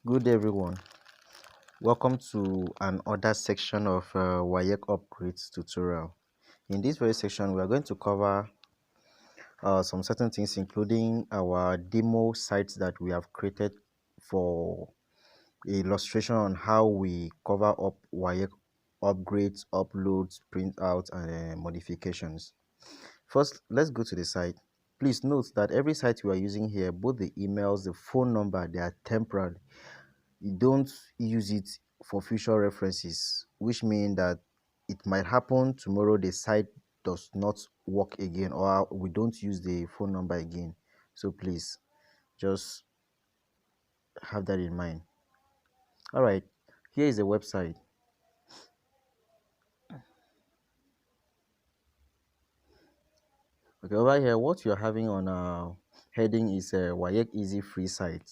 Good day, everyone. Welcome to another section of Waec upgrades tutorial. In this very section, we are going to cover some certain things, including our demo sites that we have created for illustration on how we cover up Waec upgrades, uploads, printouts, and modifications. First, let's go to the site. Please note that every site we are using here, both the emails, the phone number, they are temporary. You don't use it for future references, which means that it might happen tomorrow the site does not work again, or we don't use the phone number again. So please just have that in mind. All right, here is the website. Okay, over here, what you're having on our heading is a Waec Easy free site.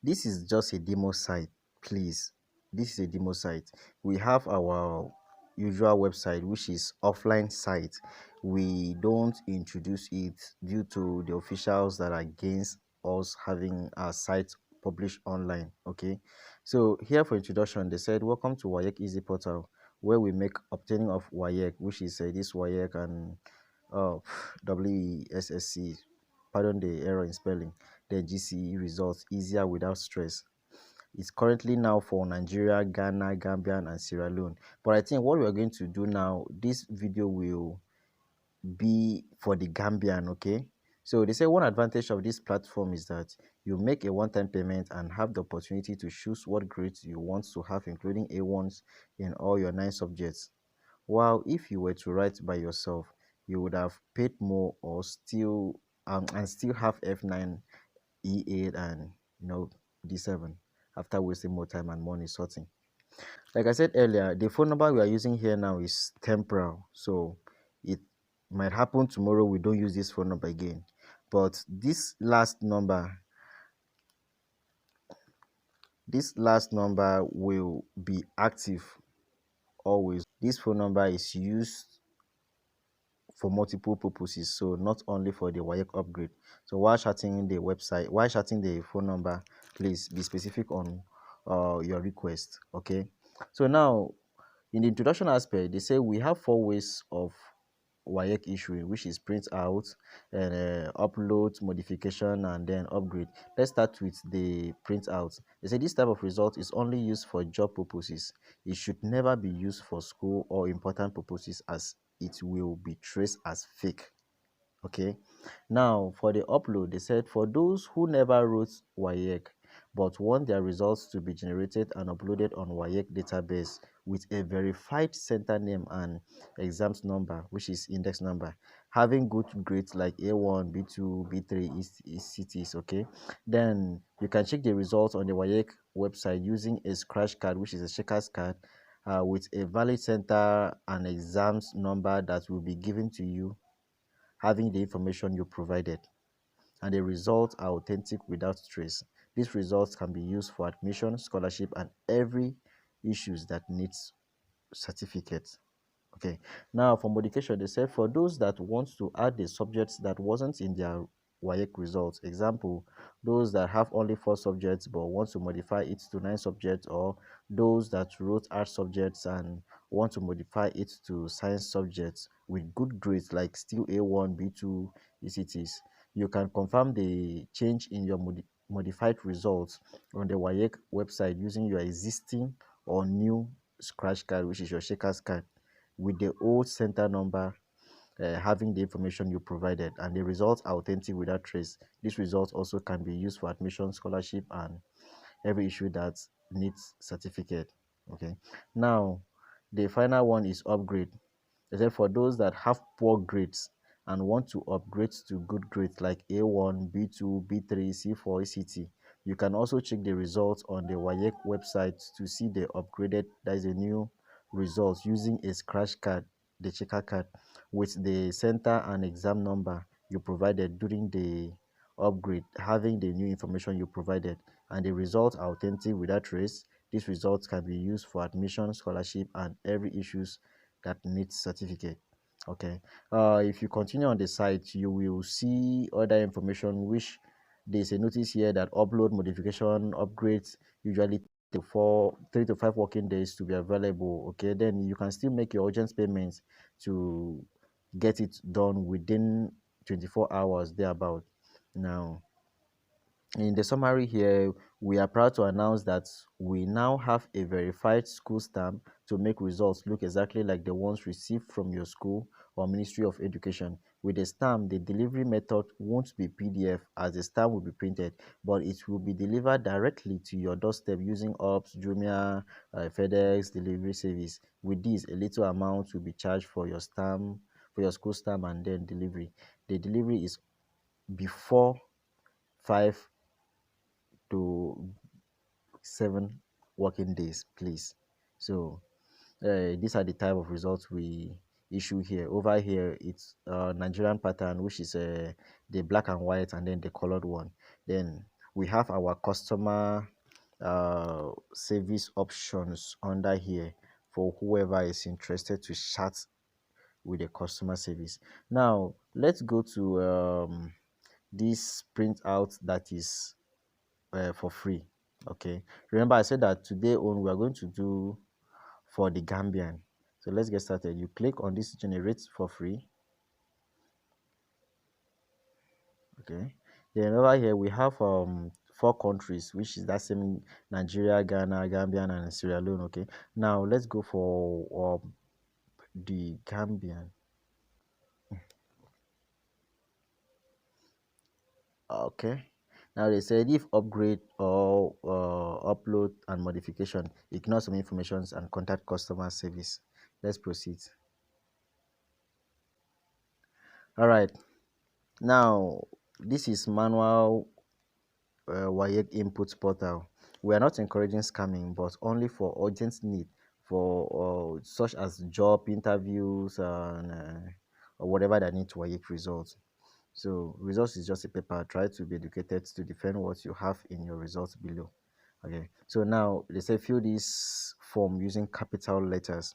This is just a demo site, please. This is a demo site. We have our usual website, which is offline site. We don't introduce it due to the officials that are against us having our site published online. Okay, so here for introduction, they said, welcome to Waec Easy portal, where we make obtaining of Waec, which is this Waec and uh, WESSC, pardon the error in spelling, the GCE results easier without stress. It's currently now for Nigeria, Ghana, Gambian, and Sierra Leone. But I think what we are going to do now, this video will be for the Gambian, okay? So they say one advantage of this platform is that you make a one-time payment and have the opportunity to choose what grades you want to have, including A1s in all your 9 subjects. While if you were to write by yourself, you would have paid more or still and still have F9, E8, and D7 after wasting more time and money sorting. Like I said earlier, the phone number we are using here now is temporal, so it might happen tomorrow we don't use this phone number again. But this last number will be active always. This phone number is used for multiple purposes, so not only for the Waec upgrade. So while chatting the phone number, please be specific on your request. Okay, so now in the introduction aspect, they say we have 4 ways of Waec issuing, which is print out and upload, modification, and then upgrade. Let's start with the print out. They say this type of result is only used for job purposes. It should never be used for school or important purposes, as it will be traced as fake. Okay, now for the upload, they said for those who never wrote Waec but want their results to be generated and uploaded on Waec database with a verified center name and exams number, which is index number, having good grades like A1, B2, B3 is cities. Okay, then you can check the results on the Waec website using a scratch card, which is a checkers card, with a valid center and exams number that will be given to you, having the information you provided, and the results are authentic without trace. These results can be used for admission, scholarship, and every issues that needs certificates. Okay, now for modification, they said for those that want to add the subjects that wasn't in their Waec results, example, those that have only 4 subjects but want to modify it to 9 subjects, or those that wrote art subjects and want to modify it to science subjects with good grades like still A1, B2, ECTs, you can confirm the change in your modified results on the Waec website using your existing or new scratch card, which is your shakers card, with the old center number, having the information you provided, and the results are authentic without trace. These results also can be used for admission, scholarship, and every issue that needs certificate. Okay, now the final one is upgrade. They said for those that have poor grades and want to upgrade to good grades like A1, B2, B3, C4, ECT, you can also check the results on the Waec website to see the upgraded, that is a new results, using a scratch card, the checker card, with the center and exam number you provided during the upgrade, having the new information you provided, and the results are authentic without trace. These results can be used for admission, scholarship, and every issues that needs certificate. Okay, if you continue on the site, you will see other information which there's a notice here that upload modification upgrades usually take 3 to 5 working days to be available. Okay, then you can still make your urgent payments to get it done within 24 hours thereabout. Now, in the summary here, we are proud to announce that we now have a verified school stamp to make results look exactly like the ones received from your school or Ministry of Education. With the stamp, the delivery method won't be PDF as the stamp will be printed, but it will be delivered directly to your doorstep using UPS, Jumia, FedEx delivery service. With this, a little amount will be charged for your stamp, for your school stamp, and then delivery. The delivery is before 5 to 7 working days, please. So these are the type of results we issue here. Over here, it's Nigerian pattern, which is the black and white, and then the colored one. Then we have our customer service options under here for whoever is interested to chat with the customer service. Now let's go to this printout that is for free. Okay, remember I said that today on we are going to do for the Gambian. So let's get started. You click on this generate for free. Okay, then over here we have 4 countries, which is that same Nigeria, Ghana, Gambian, and Sierra Leone. Okay, now let's go for the Gambian. Okay, now they said if upgrade or upload and modification, ignore some informations and contact customer service. Let's proceed. All right, now this is manual Waec input portal. We are not encouraging scamming, but only for urgent need, for such as job interviews and or whatever that need Waec results. So results is just a paper. Try to be educated to defend what you have in your results below. Okay. So now they say fill this form using capital letters.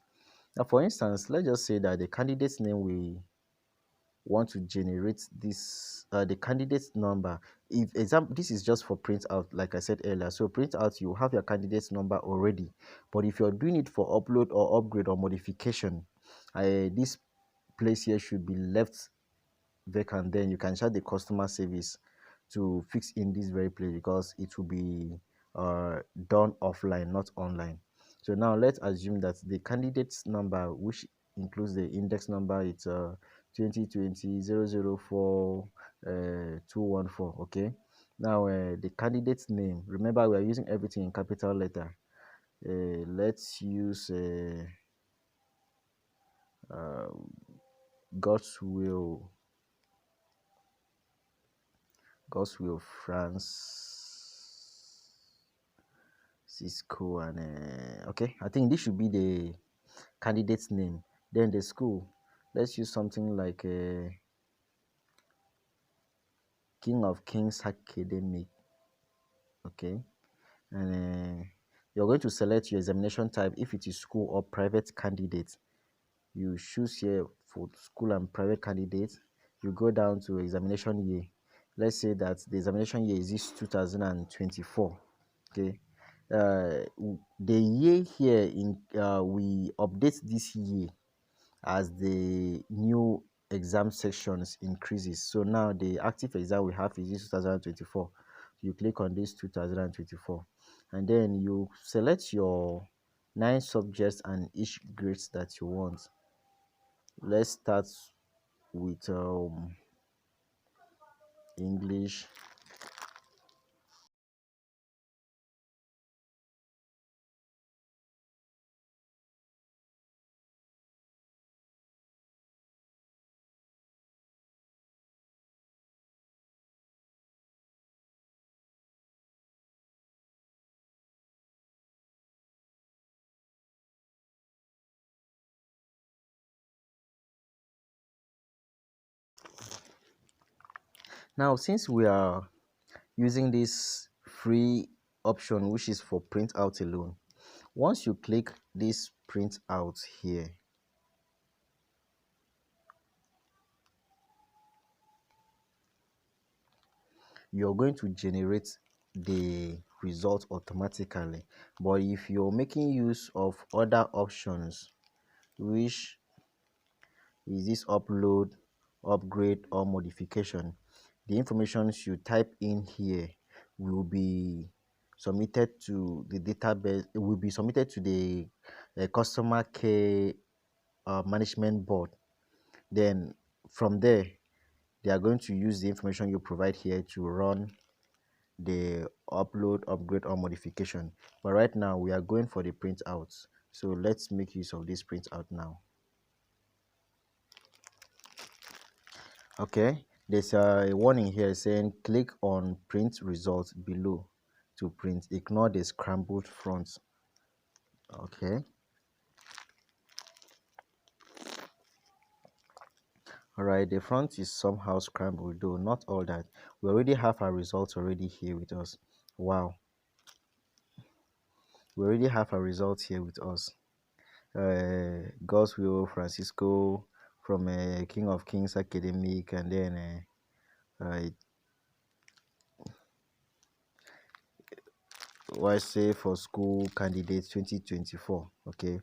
Now, for instance, let's just say that the candidate's name we want to generate this the candidate's number. If example, this is just for print out, like I said earlier. So print out, you have your candidate's number already, but if you're doing it for upload or upgrade or modification, this place here should be left vacant. Then you can chat the customer service to fix in this very place because it will be done offline, not online. So now let's assume that the candidate's number, which includes the index number, it's 2020 214. Okay, now the candidate's name, remember we are using everything in capital letter. Let's use uh, God's will Cisco, and okay, I think this should be the candidate's name. Then the school, let's use something like King of Kings Academic. Okay, and you're going to select your examination type. If it is school or private candidate, you choose here for school and private candidate. You go down to examination year. Let's say that the examination year is this 2024. Okay, the year here in we update this year as the new exam sections increases. So now the active exam we have is this 2024. You click on this 2024, and then you select your 9 subjects and each grades that you want. Let's start with English. Now, since we are using this free option, which is for print out alone, once you click this print out here, you're going to generate the result automatically. But if you're making use of other options, which is this upload, upgrade, or modification, the information you type in here will be submitted to the database, it will be submitted to the customer care management board. Then from there, they are going to use the information you provide here to run the upload, upgrade, or modification. But right now, we are going for the printouts. So let's make use of this printout now. Okay, there's a warning here saying click on print results below to print. Ignore the scrambled front. Okay. All right, the front is somehow scrambled, though not all that. We already have our results already here with us. Wow, we already have our results here with us. God's Will Francisco from King of Kings Academic, and then YSA for School Candidate 2024. Okay,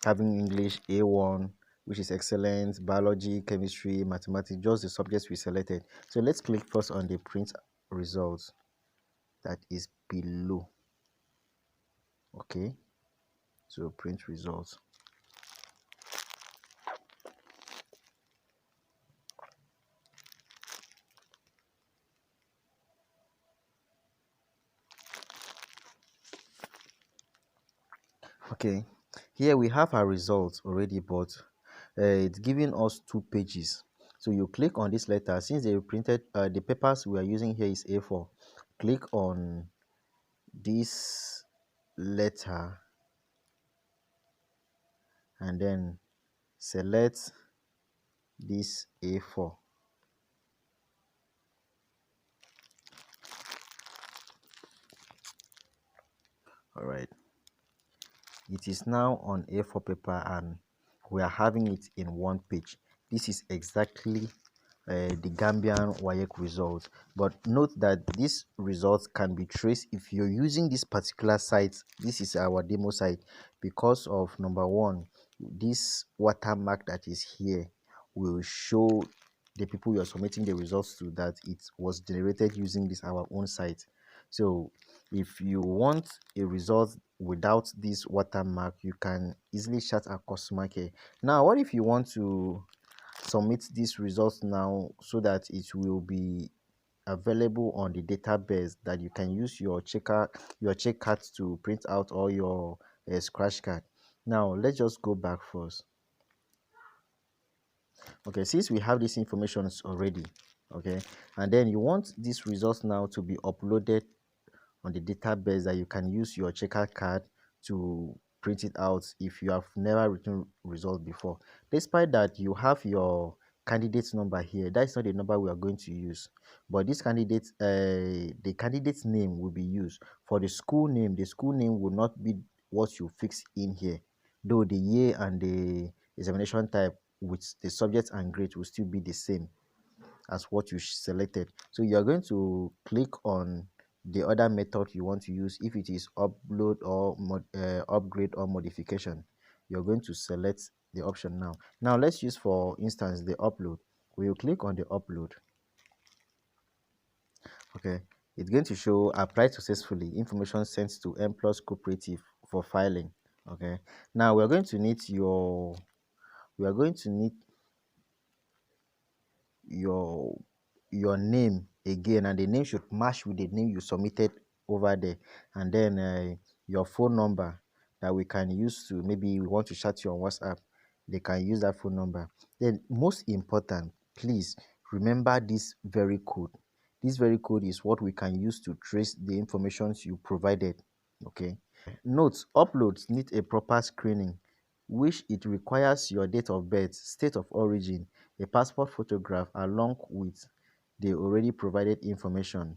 having English A1, which is excellent, biology, chemistry, mathematics, just the subjects we selected. So let's click first on the print results that is below. Okay, so print results. Okay, here we have our results already, but it's giving us 2 pages. So you click on this letter. Since they printed the papers we are using here is A4, click on this letter and then select this A4. All right, it is now on A4 paper and we are having it in 1 page. This is exactly the Gambian Waec results. But note that these results can be traced if you're using this particular site. This is our demo site because of number one, this watermark that is here will show the people you are submitting the results to that it was generated using this our own site. So if you want a result without this watermark, you can easily chat our customer care. Now, what if you want to submit these results now so that it will be available on the database that you can use your check card to print out or your scratch card? Now let's just go back first. Okay, since we have this information already, okay, and then you want these results now to be uploaded on the database that you can use your checker card to print it out if you have never written results before. Despite that, you have your candidate number here. That's not the number we are going to use, but this candidate, the candidate's name will be used. For the school name, the school name will not be what you fix in here, though the year and the examination type with the subject and grade will still be the same as what you selected. So you are going to click on the other method you want to use. If it is upload or upgrade or modification, you're going to select the option now. Now let's use, for instance, the upload. We will click on the upload. Okay, it's going to show applied successfully, information sent to M Plus Cooperative for filing. Okay, now we are going to need your your name again, and the name should match with the name you submitted over there, and then your phone number that we can use to, maybe we want to chat you on WhatsApp, they can use that phone number. Then most important, please remember this very code. This very code is what we can use to trace the information you provided. Okay, note, uploads need a proper screening, which it requires your date of birth, state of origin, a passport photograph along with the already provided information,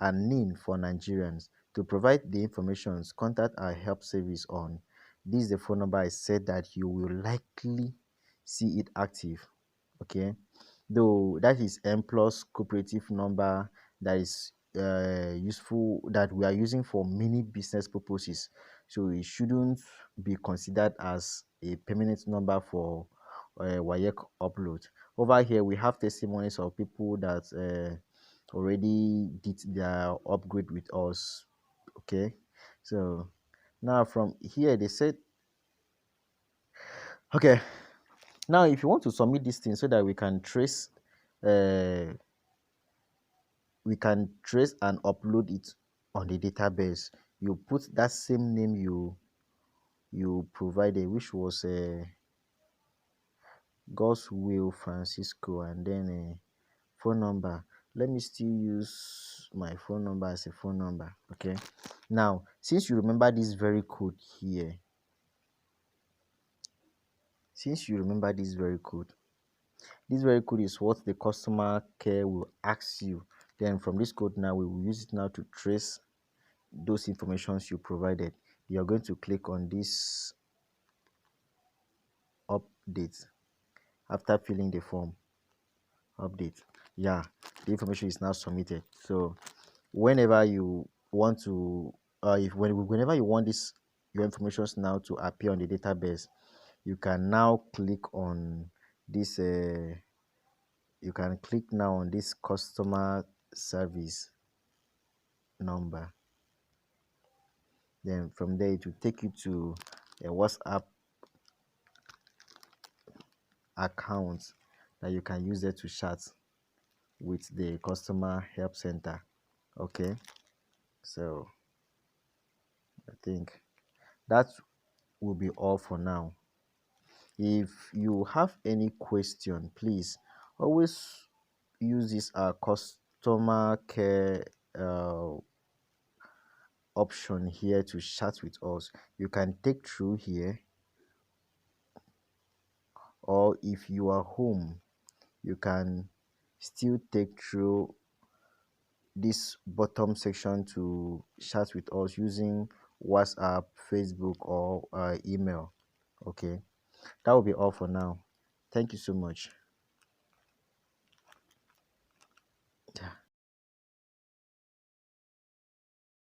and NIN for Nigerians. To provide the information, contact our help service on this is the phone number I said that you will likely see it active. Okay, though that is M Plus Cooperative number that is useful, that we are using for many business purposes. So it shouldn't be considered as a permanent number for WAEC upload. Over here, we have testimonies of people that already did their upgrade with us. Okay, so now from here they said, okay, now if you want to submit this thing so that uh, we can trace and upload it on the database, you put that same name you provided, which was God's will Francisco, and then a phone number. Let me still use my phone number as a phone number. Okay, now since you remember this very code here, since you remember this very code is what the customer care will ask you. Then from this code now, we will use it now to trace those informations you provided. You're going to click on this update after filling the form. Update. Yeah, the information is now submitted. So whenever you want to whenever you want this your information now to appear on the database, you can now click on this you can click now on this customer service number. Then from there it will take you to a WhatsApp account that you can use it to chat with the customer help center. Okay, so I think that will be all for now. If you have any question, please always use this customer care option here to chat with us. You can take through here, or if you are home, you can still take through this bottom section to chat with us using WhatsApp, Facebook, or email. Okay, that will be all for now. Thank you so much.